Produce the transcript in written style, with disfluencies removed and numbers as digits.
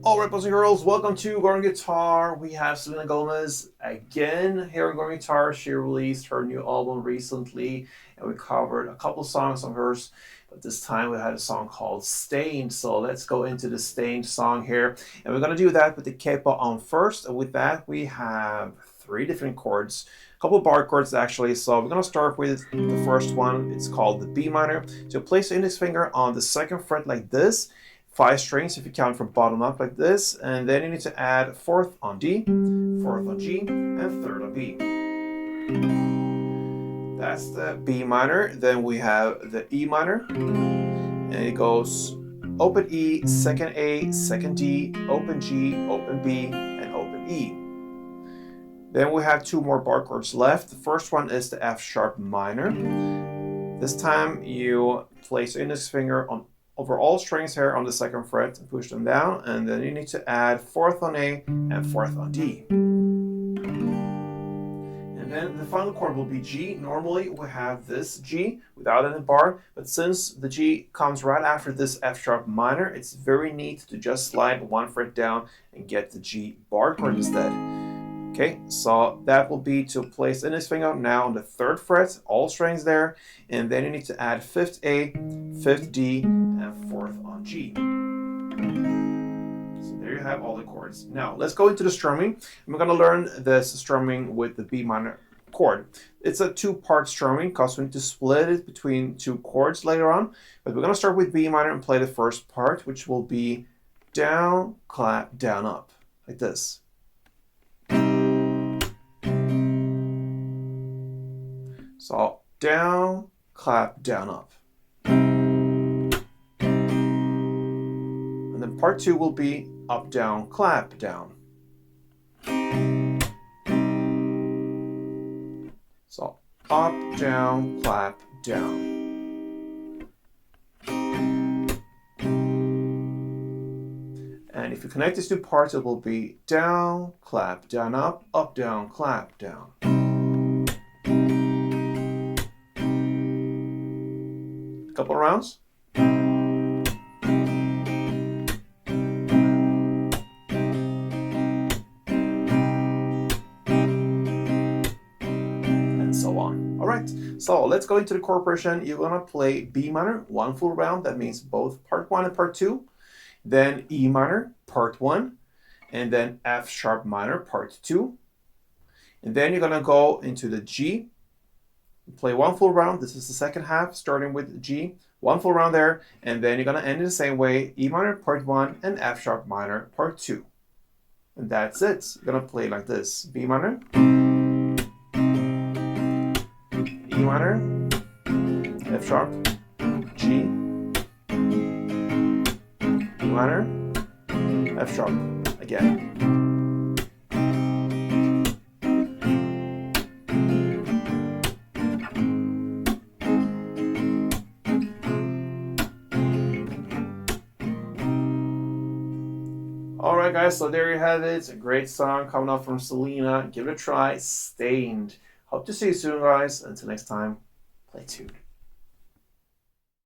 Alright, boys and girls, welcome to Going Guitar. We have Selena Gomez again here on Going Guitar. She released her new album recently, and we covered a couple songs of hers. But this time we had a song called Stained. So let's go into the Stained song here. And we're going to do that with the capo on first. And with that, we have three different chords. A couple bar chords actually. So we're going to start with the first one. It's called the B minor. So place your index finger on the second fret like this. 5 strings if you count from bottom up like this, and then you need to add fourth on D, fourth on G, and third on B. That's the B minor. Then we have the E minor, and it goes open E, second A, second D, open G, open B, and open E. Then we have two more bar chords left. The first one is the F sharp minor. This time you place your index finger over all strings here on the second fret and push them down, and then you need to add fourth on A and fourth on D. And then the final chord will be G. Normally we have this G without any bar, but since the G comes right after this F sharp minor, it's very neat to just slide one fret down and get the G bar chord instead. Okay, so that will be to place index finger now on the third fret, all strings there, and then you need to add fifth A, fifth D, and fourth on G. So there you have all the chords. Now let's go into the strumming. And we're going to learn this strumming with the B minor chord. It's a two-part strumming because we need to split it between two chords later on. But we're going to start with B minor and play the first part, which will be down, clap, down, up, like this. So down, clap, down, up. And then part two will be up, down, clap, down. So up, down, clap, down. And if you connect these two parts, it will be down, clap, down, up, down, clap, down. Couple of rounds. And so on. All right, so let's go into the chord progression. You're gonna play B minor, one full round. That means both part one and part two. Then E minor, part one. And then F sharp minor, part two. And then you're gonna go into the G. Play one full round. This is the second half, starting with G. One full round there, and then you're going to end in the same way. E minor, part one, and F sharp minor, part two. And that's it. You're going to play like this. B minor, E minor, F sharp, G, E minor, F sharp, again. Alright guys, so there you have it. It's a great song coming up from Selena. Give it a try. Stained. Hope to see you soon guys. Until next time, play tuned.